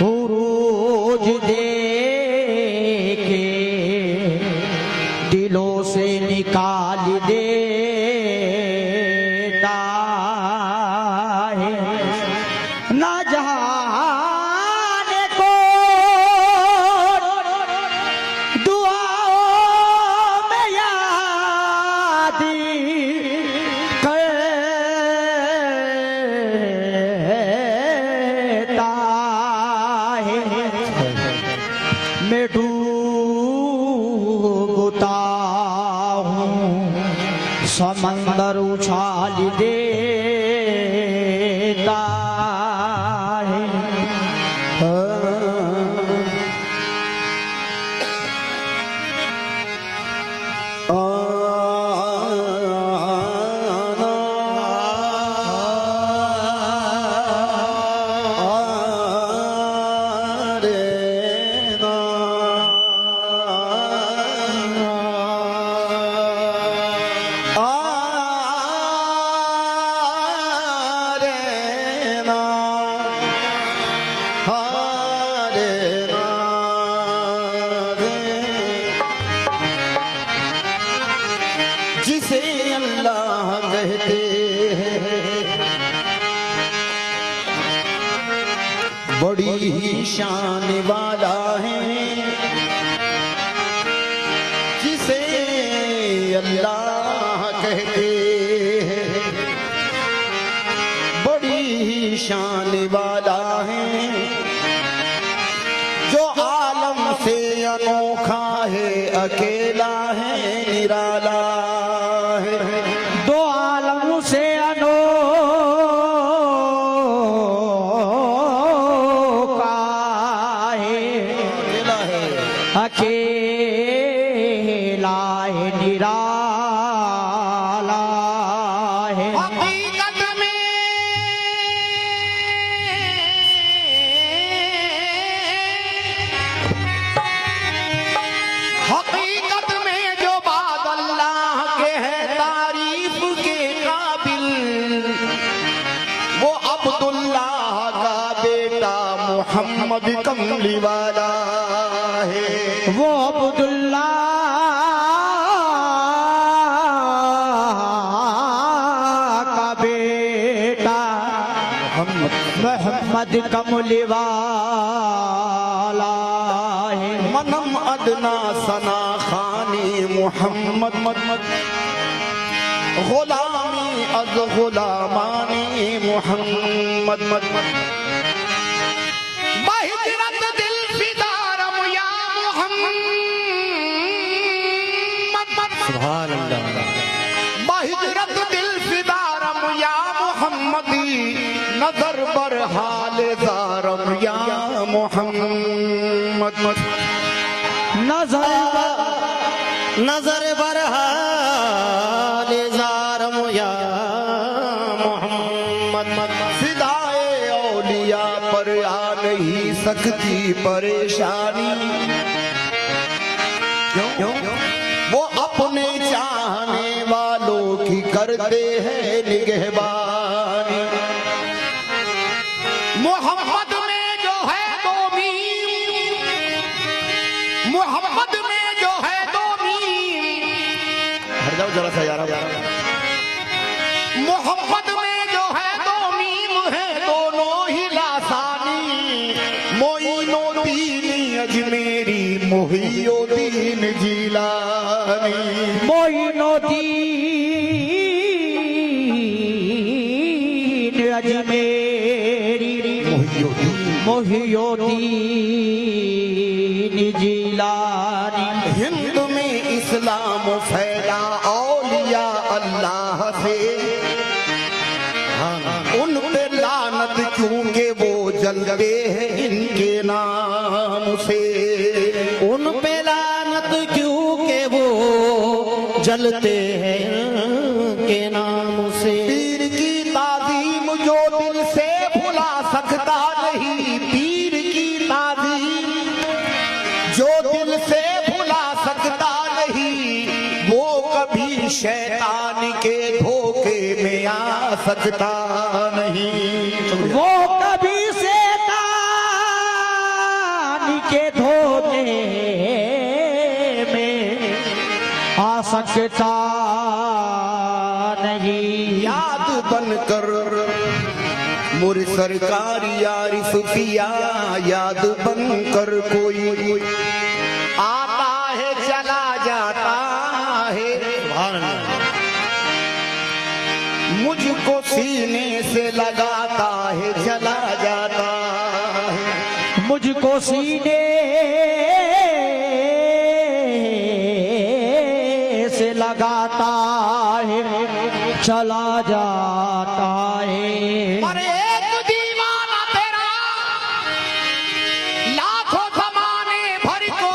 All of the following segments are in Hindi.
रोज दे के दिलों से निकाल देता है। ना जाने को दुआओं में याद करता है। मैं डूबता हूँ समंदर उछाल देता है। जिसे अल्लाह कहते हैं बड़ी ही शान वाला है। जिसे अल्लाह कहते हैं बड़ी ही शान वाला है। जो आलम से अनोखा है अकेला है निराला है। दो आलम से अनोखा है अकेला है निराला है। हकीकत में जो बात अल्लाह के है तारीफ के काबिल वो अब्दुल्लाह का बेटा मोहम्मद कमली वाला है। वो अब्दुल्लाह का बेटा मोहम्मद कमली वाला है। मनम अदना सना खानी मोहम्मद गुलामी अज गुलामानी मोहम्मद बहिरत दिल फिदारम या मोहम्मद सुभान अल्लाह। बहिरत दिल फिदारम या मोहम्मदी नजर बर हाल ज़ारम या मोहम्मद नजर बरहाल ज़ारम या मोहम्मद फिदाए औलिया पर आ नहीं सकती परेशानी। क्यों वो अपने चाहने वालों की करते हैं निगहबानी। मोहम्मद में जो है दो मीम, मोहम्मद में जो है दो मीम, हट जाओ जरा सा यार। मोहम्मद में जो है दो मीम है दोनों ही लासानी। मोइनो दीन अजमेरी मोहियो दीन जिलानी। मोइनो दीन अजमेरी मोहियोद्दीन जिलानी। हिंद में इस्लाम फैला औलिया अल्लाह से उन पे लानत क्योंकि वो जलते हैं इनके नाम से। उन पे लानत क्योंकि वो जलते हैं के नाम से। पीर की ताज़ीम जो दिल से भुला सकता नहीं, पीर की ताज़ीम जो दिल से भुला सकता नहीं, वो कभी शैतान के धोखे में आ सकता नहीं। वो कभी शैतान सकता नहीं। याद बनकर मुर सरकार यारी सुफिया, याद बनकर कोई आता है चला जाता है। मुझको सीने से लगाता है चला जाता है। मुझको सीने से लगाता है चला जाता है। अरे एक दीवाना तेरा लाखों जमाने भर को,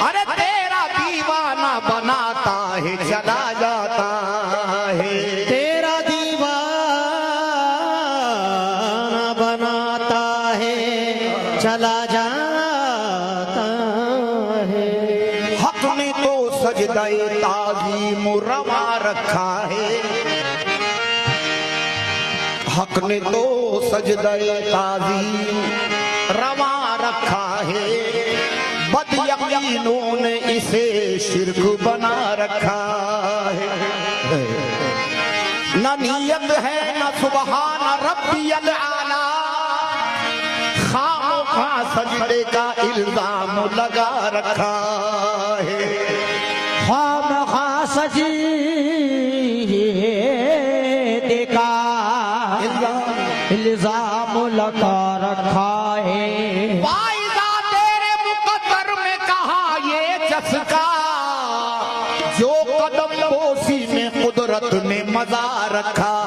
अरे तेरा दीवाना बनाता है चला जाता है। तेरा दीवाना बनाता है चला जाता है। हक ने तो सजदाए ताज़ीम रवा रखा है। हक ने तो सजदाए ताज़ीम रवा रखा है। बदयकीनों ने इसे शिर्क बना रखा है। न नियत है न सुबहान रब्बियल आला, खामोखा सजदे का इल्जाम लगा रखा है। खामखा सजदे का इल्जाम लगा रखा है। वाइदा तेरे मुकद्दर में कहा ये चस्का, जो कदम बोसी में कुदरत ने मजा रखा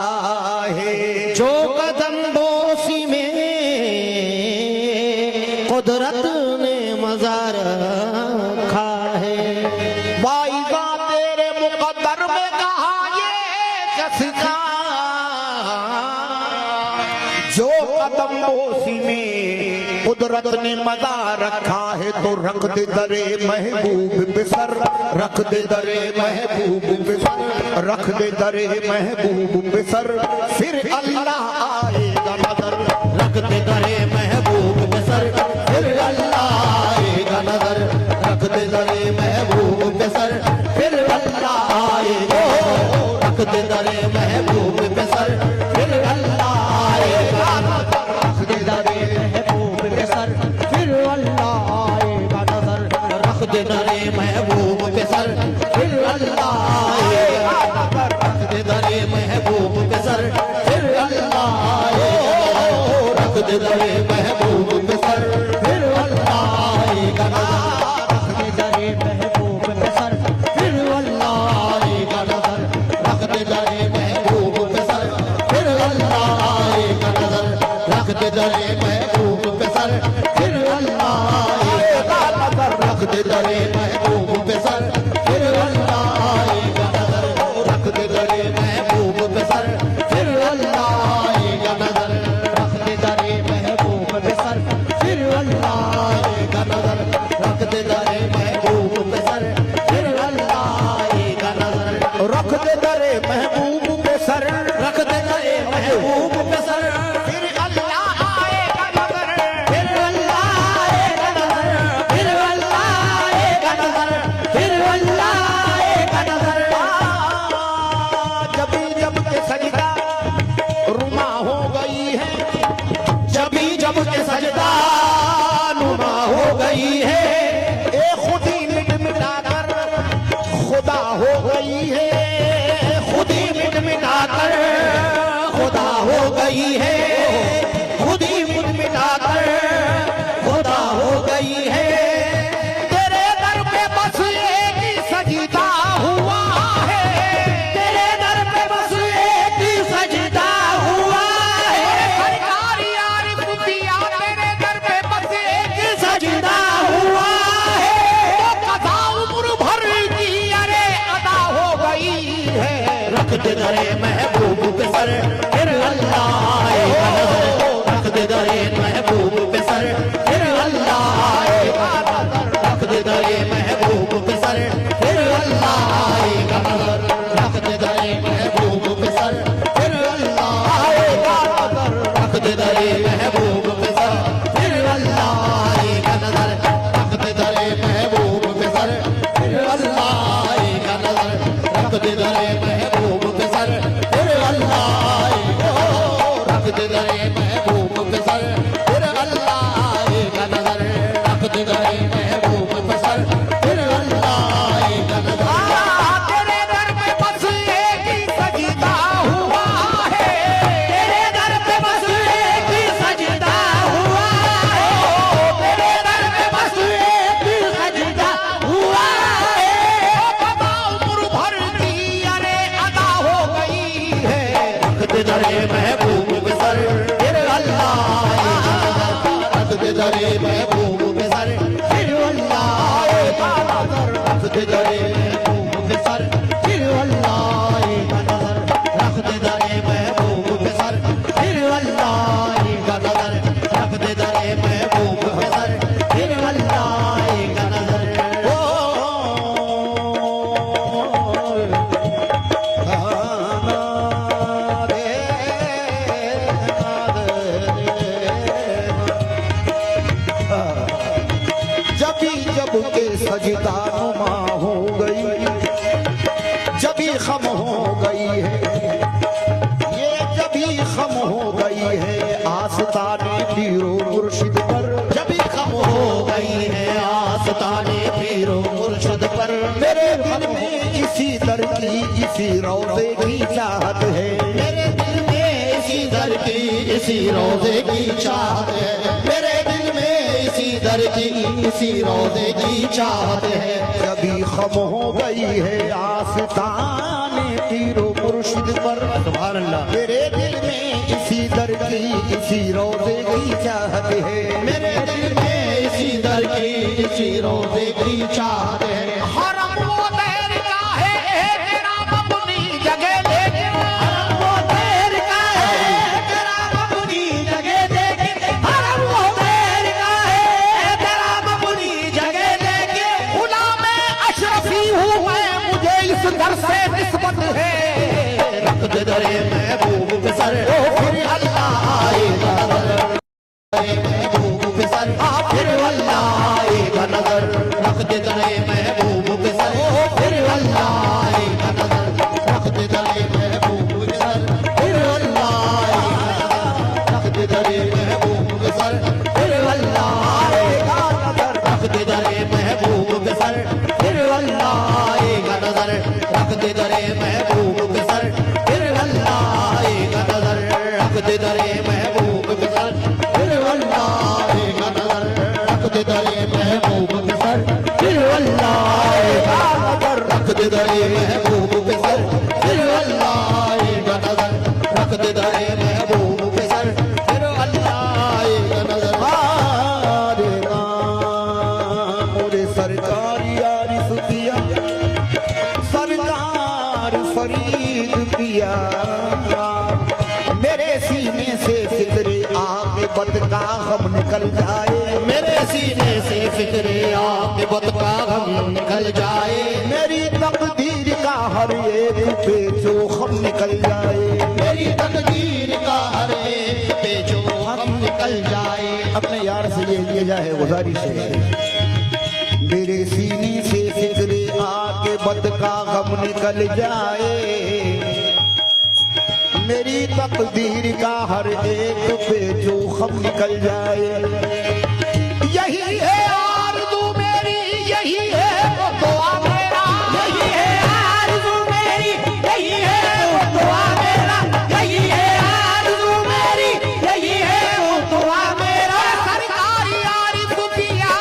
है। जो कदम बोसी में कुदरत ने मजा रखा है। वाइदा तेरे मुकद्दर में कहा ये चस्का, जो कदम बोसी में कुदरत ने मजा रखा है। तो रख दे दरे महबूब पे सर, रख दे दरे महबूब पे सर, रख दे दरे महबूब पे सर, फिर अल्लाह आएगा नजर। रख दे दरे महबूब पे सर, फिर अल्लाह आएगा नजर। रख दे दरे महबूब पे सर, फिर अल्लाह आएगा। रख दे दरे महबूब पे सर, फिर अल्लाह आएगा। रख दे दरे महबूब पे सर, फिर अल्लाह आएगा नजर। रख दे दरे महबूब पे सर, फिर अल्लाह आएगा। रख दे दरे महबूब पे सर, फिर अल्लाह आएगा। रख दे दरे महबूब पे सर, फिर अल्लाह आएगा। रख दे दरे महबूब पे सर, फिर अल्लाह आएगा नजर। रख दे दरे महबूब पे सर, फिर अल्लाह आएगा नजर। रख दे दरे महबूब पे सर, फिर अल्लाह आएगा नजर। रख दे दरे महबूब पे सर, फिर अल्लाह आएगा नजर। रख दे दरे महबूब पे सर, फिर अल्लाह आएगा नजर। रख दे दरे महबूब पे सर, फिर अल्लाह आएगा नजर। रख दे दरे महबूब पे सर, फिर अल्लाह आएगा नजर। रख दे दरे महबूब पे सर, रख दे दरे महबूब पे सर, फिर अल्लाह आएगा नजर। फिर अल्लाह आएगा नजर। फिर अल्लाह आएगा नजर। फिर अल्लाह आएगा नजर। जबी जब के सजदा रुमा हो गई है, जबी जब के सजदा नुमा हो गई है। ए खुदी मिट मिटा कर खुदा हो गई है। खुदी मिट मिटा कर खुदा हो गई है। खुदी मिट मिटा कर खुदा हो गई है। तेरे दर पे बस एक ही सजदा हुआ है। तेरे दर पे बस एक ही सजदा हुआ है। सरकार यार कुतिया तेरे दर पे बस एक ही सजदा हुआ है। कथा उम्र भर की अरे अदा हो गई है। रख दे दरे महबूब पे सर, फिर अल्लाह आएगा नजर। रख दे दरे महबूब पे सर, फिर अल्लाह आएगा नजर। रख दे दरे महबूब पे सर, फिर अल्लाह आएगा नजर। रख दे दरे महबूब पे सर, फिर अल्लाह आएगा नजर। रख दे दरे महबूब पे सर, फिर अल्लाह आएगा नजर। रख दे दरे महबूब पे सर, फिर अल्लाह आएगा नजर। महबूब पे सर, फिर अल्लाह आएगा नजर, रख दे दरे महबूब पे सर, फिर अल्लाह आएगा नजर, रख दे दरे महबूब पे सर, फिर अल्लाह आएगा नजर, रख दे दरे महबूब पे सर, फिर अल्लाह आएगा नजर। जब के सजदा नुमा हो गई, जबी खम हो गई है, ये जबी खम हो गई है आस्ताने पीरो मुर्शिद पर, जबी खम हो गई है आस्ताने पीरो मुर्शिद पर, मेरे दिल में इसी दर की इसी रोज़े की चाहत है, मेरे दिल में इसी दर की इसी रोज़े की चाहत है, मेरे दिल में इसी दर की इसी रोज़े की चाहत है। जबी खम हो गई है आस्ताने पीरो मुर्शिद पर, सुभान अल्लाह। मेरे दिल में इसी दर की इसी रोज़े की चाहत है, मेरे दिल में इसी दर की इसी रोज़े की चाहत है। हरम वो देर का है तेरा अपनी जगह लेके, हरम वो देर का है तेरा अपनी जगह लेके, हरम वो देर का है तेरा अपनी जगह लेके, गुलाम अशरफी हूँ मैं, मुझे इस दर से निस्बत है, रख दे दरे महबूब पे सर, फिर अल्लाह आएगा नजर, महबूब पे सर, फिर अल्लाह आएगा नजर, रख दे दरे महबूब पे सर, फिर अल्लाह आएगा नजर, रख दे दरे महबूब पे सर, फिर अल्लाह आएगा नजर, रख दे दरे महबूब पे सर, फिर अल्लाह आएगा नजर, रख दे दरे महबूब पे सर, फिर अल्लाह आएगा नजर, रख दे दरे महबूब पे सर, फिर अल्लाह आएगा नजर, रख दे दरे महबूब पे सर, फिर अल्लाह आएगा नजर, रख दे दरे महबूब पे सर, फिर अल्लाह आएगा नजर, रख दे दरे महबूब पे सर, फिर अल्लाह आएगा नजर, रख दे दरे महबूब पे सर, फिर अल्लाह आएगा नजर। मोरे सरकार यारी सुतिया, सरकार फरीद पिया, मेरे सीने से फिक्रे आके बद का हम निकल जाए, मेरे सीने से फिक्रे आक़िबत का गम निकल जाए, मेरी तकदीर का हर एक पेचो हम निकल जाए, मेरी तकदीर का हर एक पे जो हम निकल जाए। अपने यार से ये लिया जाए गुजारिश है, मेरे सीने से फिक्रे आके बद का गम निकल जाए, मेरी तकदीर का हर एक पे जो हम निकल जाए, यही है आरज़ू मेरी, यही है वो दुआ मेरा, यही है आरज़ू मेरी, यही है वो दुआ मेरा, यही है आरज़ू मेरी, यही है वो दुआ मेरा, सरकारी यारी सुतिया,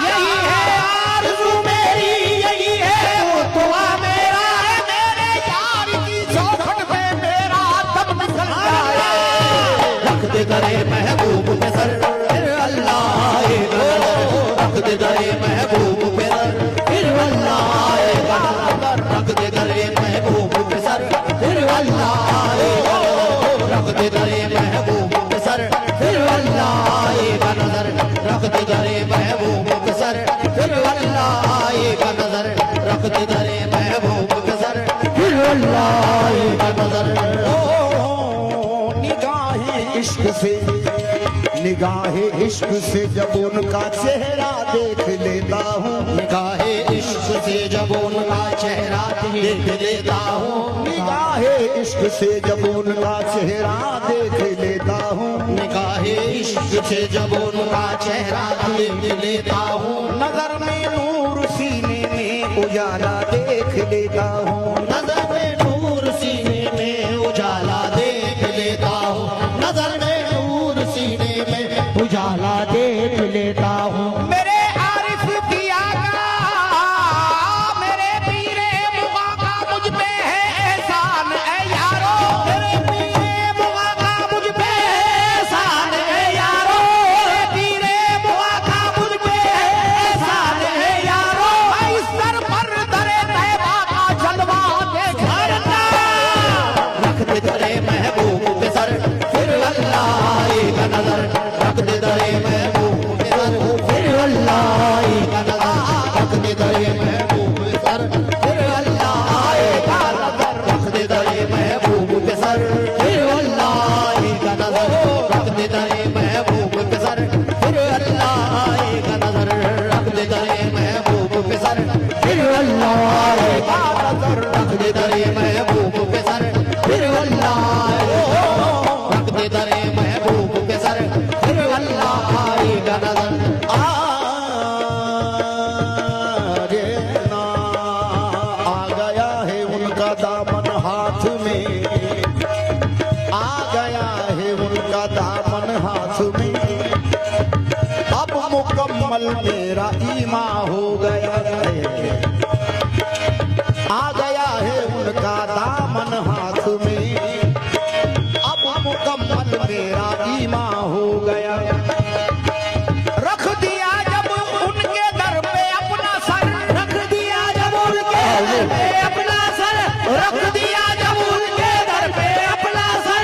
यही है आरज़ू मेरी, यही है वो दुआ मेरा, मेरे यार की चौखट पे मेरा दम निकल जाए, रख दे दरे महबूब पे सर, फिर अल्लाह आएगा नजर, रख दे दरे महबूब पे सर, फिर अल्लाह आएगा नजर, रख दे दरे महबूब पे सर, फिर अल्लाह आएगा नजर, रख दे दरे महबूब पे सर, फिर अल्लाह आएगा नजर, रख दे दरे महबूब पे सर, फिर अल्लाह आएगा नजर, रख दे दरे महबूब पे सर, फिर अल्लाह आएगा नजर। निगाहे इश्क से, निगाहे इश्क से जब उनका चेहरा देख लेता हूँ, निगाहे इश्क से जब उनका चेहरा देख लेता हूँ, निगाहे इश्क से जब उनका चेहरा देख लेता हूँ, निगाहे इश्क से जब उनका चेहरा देख लेता हूँ, नजर में नूर सीने में उजाला देख लेता हूँ, नजर में नूर सीने में उजाला देख लेता हूँ, नजर में नूर सीने में उजाला देख लेता हूँ। मेरे आरिफ पिया का, मेरे पीरे मुगा का मुझ पे है एहसान, ऐ यारो, मेरे पीरे मुगा का मुझ पे एहसान है मुकम्मल मेरा ईमा हो गया। आ गया है उनका दामन हाथ में, अब मुकम्मल मेरा ईमा हो गया। रख दिया जब उनके दर पे अपना सर, रख दिया जब उनके दर पे अपना सर, रख दिया जब उनके दर पे अपना सर,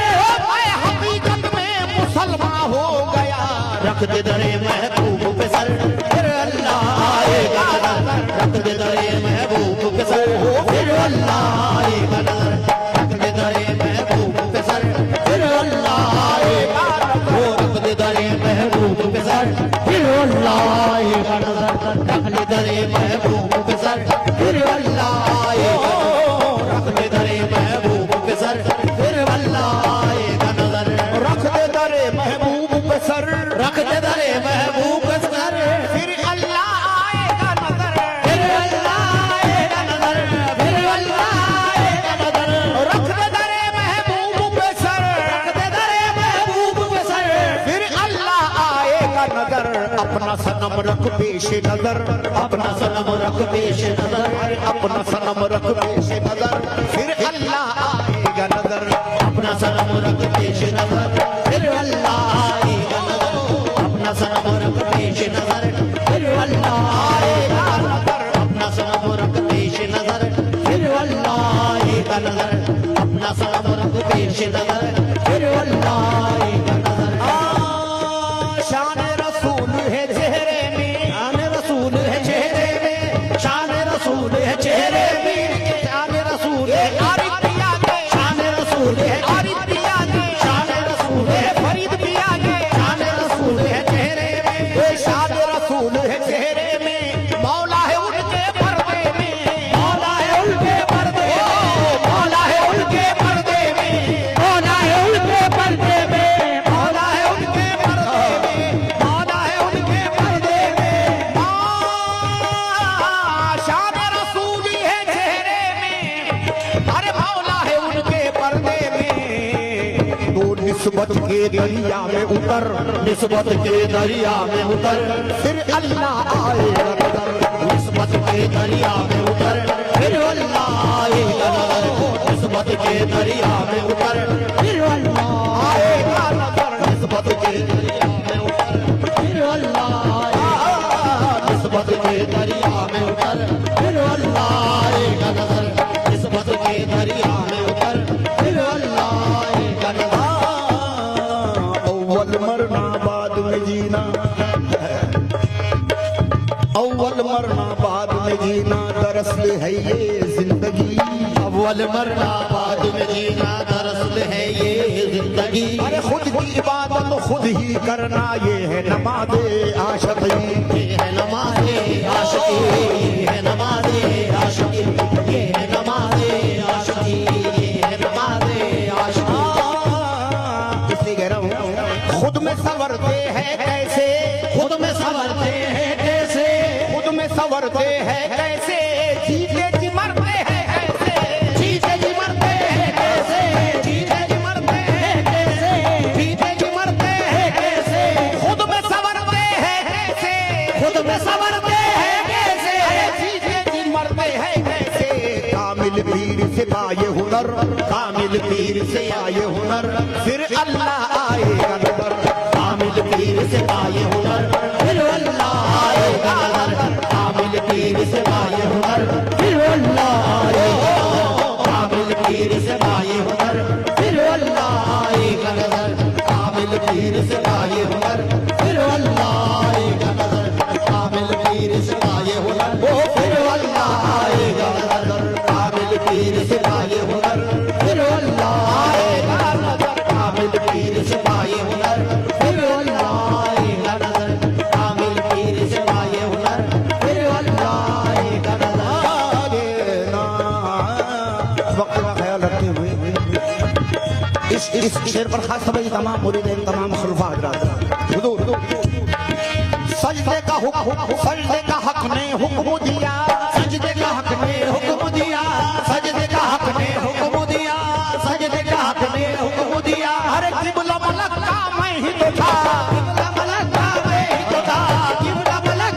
मैं हकीकत में मुसलमान हो गया। रख दे दरे महबूब पे सर, फिर अल्लाह आएगा नजर। रख दे दरे महबूब पे सर, फिर अल्लाह आएगा नजर। रख दे दरे महबूब पे सर, फिर अल्लाह आएगा नजर। रख दे दरे महबूब पे सर, फिर अल्लाह आएगा नजर। रख दे दरे महबूब पे सर, फिर अल्लाह आएगा नजर। रख दे दरे महबूब पे सर, फिर अल्लाह आएगा नजर। रख दे दरे महबूब पे सर, रख दे दरे महबूब पे सर, फिर अल्लाह आएगा नजर। फिर अल्लाह आएगा नजर। फिर अल्लाह आएगा नजर। रख दे दरे महबूब पे सर, रख दे दरे महबूब पे सर, फिर अल्लाह आएगा नजर। अपना सनम रख पेश नजर, अपना सनम रख पेश नजर। अपना सनम रख पेश नजर, फिर अल्लाह आएगा नजर। अपना सनम रख पेश नजर, फिर अल्लाह आएगा नजर। अपना सनम रख पेश नजर, फिर अल्लाह आएगा नजर। अपना सनम रख पेश नजर, फिर अल्लाह आएगा नजर। अपना सनम रख पेश नजर, फिर अल्लाह आएगा नजर। शान रसूल है चेहरे में, शान रसूल है चेहरे में, शान रसूल है चेहरे में, शान रसूल है आरिफ पिया के, शान रसूल है आरिफ पिया के, शान रसूल है फरीद पिया के, शान रसूल है चेहरे में, शान रसूल है चेहरे में, मौला है उनके पर्दे में, मौला है उनके पर्दे में, मौला है उनके पर्दे में, मौला है उनके पर्दे में, मौला है उनके पर्दे में, मौला है उनके पर्दे में। शान रसूली है चेहरे में, अरे मौला है उनके पर्दे में। तो निस्बत के दरिया में उतर, निस्बत के दरिया में उतर, फिर अल्लाह आएगा नजर। निस्बत के दरिया में उतर, फिर अल्लाह आएगा नजर। निस्बत के दरिया में उतर, फिर अल्लाह आएगा नजर। निस्बत के दरिया में उतर, फिर अल्लाह आएगा। निस्बत के दरिया में उतर, फिर अल्लाह आएगा नजर। निस्बत के दरिया में उतर, फिर अल्लाह आएगा नजर। अव्वल मरना बाद में जीना, अव्वल मरना बाद में जीना, दरअसल है ये जिंदगी। अव्वल मरना बाद में जीना, दरअसल है ये जिंदगी। अरे खुद की इबादत खुद ही करना, ये है नमाज़े आशिकी। ये है नमाज़े आशिकी, ये है नमाज़े आशिकी, ये है नमाज़े आशिकी, ये है नमाज़े आशिकी। इसलिए कह रहा हूँ, खुद में संवरते हैं कैसे, खुद में संवरते हैं कैसे, खुद में संवरते हैं कैसे, जीते जी मरते हैं कैसे, जीते जी मरते हैं कैसे, जीते जी मरते हैं कैसे, जीते जी मरते हैं कैसे, खुद में संवरते हैं कैसे, खुद में संवरते हैं कैसे, जीते जी मरते हैं कैसे। कामिल पीर से पाए हुनर, कामिल पीर से आए हुनर, फिर अल्लाह आएगा नजर। कामिल पीर से पाए हुनर, फिर अल्लाह आएगा नजर। कामिल पीर से पाए हुनर, फिर अल्लाह आएगा नजर। कामिल पीर से पाए हुनर, फिर अल्लाह आएगा नजर। कामिल पीर से पाए हुनर, फिर अल्लाह आएगा नजर। कामिल पीर से पाए हुनर, फिर अल्लाह आएगा नजर। कामिल पीर से पाए हुनर, फिर अल्लाह आएगा नजर। कामिल पीर से पाए हुनर, फिर अल्लाह आएगा नजर। कामिल पीर से पाए हुनर, फिर अल्लाह आएगा नजर। वक्त का ख्याल रखते हुए इस शेर पर खास समझ तमाम मुरीदें, तमाम खुलफा हजरात। हुजूर सजदे का हक ने हुक्म दिया, सजदे का हक ने हुक्म दिया, सजदे का हक ने हुक्म दिया, सजदे का हक ने हुक्म दिया। अरे किबला मलक का मैं ही तो था, किबला मलक का मैं ही तो था, किबला मलक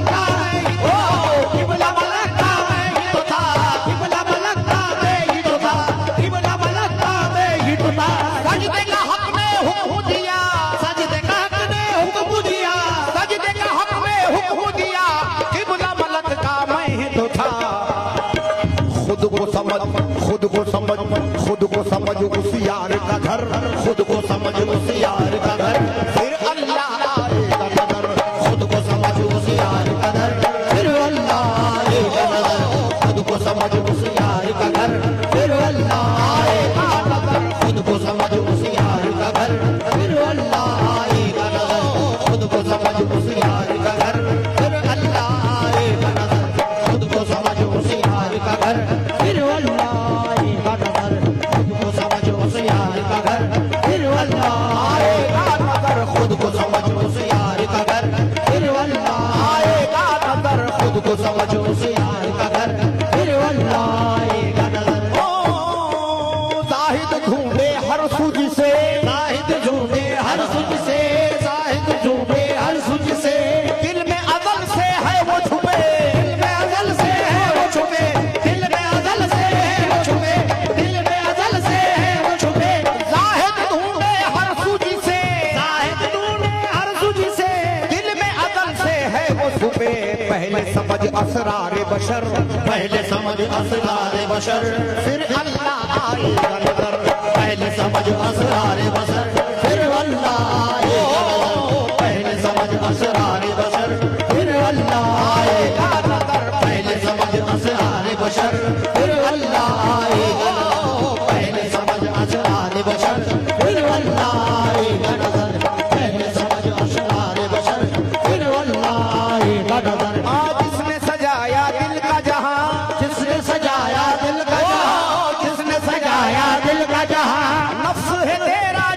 समझ, खुद को समझ, खुद को समझ उस यार का घर, खुद को समझ उस यार का घर, फिर अल्लाह आएगा नजर। खुद को समझ उस यार का घर, फिर अल्लाह आएगा नजर। खुद को समझ उस यार का घर, फिर अल्लाह आएगा नजर। खुद को समझ उस यार का घर, फिर अल्लाह आएगा नजर। खुद को समझ उस यार का घर, फिर अल्लाह आएगा नजर। खुद को समझ उस यार का घर, फिर अल्लाह आएगा नजर। खुद को समझ उस यार का घर, फिर अल्लाह आएगा नजर। खुद को समझ उस यार का घर, फिर अल्लाह आएगा नजर। खुद को समझ उस यार का घर, फिर अल्लाह आएगा नजर। ओ जाहिद ढूंढे हर सूझ से, जाहिद ढूंढे हर सुझ से, जाहिद ढूंढे हर सुझ से, दिल में अज़ल से है वो छुपे, दिल में अज़ल से है वो छुपे, दिल में अज़ल से है वो छुपे, दिल में अज़ल से है वो छुपे। जाहिद ढूंढे हर सूझ से, जाहिद ढूंढे हर सुझ से, दिल में अज़ल से है वो छुपे। पहले समझ असरार बशर, पहले समझ असरार बशर, फिर अल्लाह आएगा नजर। पहले समझ असरार बशर, फिर अल्लाह आएगा नजर। पहले समझ असरार बशर, फिर अल्लाह आएगा नजर। पहले समझ असरार बशर, फिर अल्लाह आएगा नजर। पहले समझ असरार बशर, फिर अल्लाह आएगा नजर। पहले समझ असरार बशर, फिर अल्लाह आएगा नजर। आज जिसने सजाया दिल का जहां, जिसने सजाया दिल का जहां, जिसने सजाया दिल का जहां, नफ्स है तेरा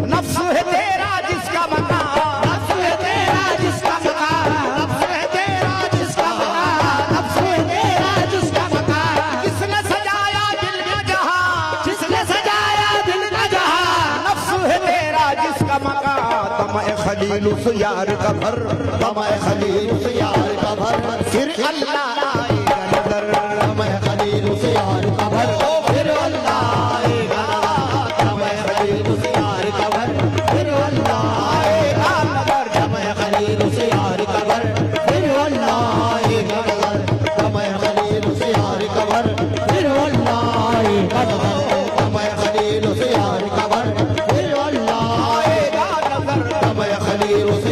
नफ्स है तेरा जिसका मकान, नफ्स है तेरा जिसका मकान, नफ्स है तेरा जिसका मकान, नफ्स है तेरा जिसका मकान। जिसने सजाया दिल का जहां, जिसने सजाया दिल का जहां, नफ्स है तेरा जिसका मकान। तमए खलील उस यार का भर, तमय खलील उस यार का भर, फिर अल्लाह आएगा नजर। तमय खलील उस यार का भर, फिर अल्लाह आएगा नजर। तमय खलील उस यार का भर, फिर अल्लाह आएगा नजर। तमय खलील उस यार का भर, फिर अल्लाह आएगा नजर। तमय खलील उस यार का भर, फिर अल्लाह आएगा नजर। तमय खलील उस यार का भर, फिर अल्लाह आएगा नजर। तमय खलील उस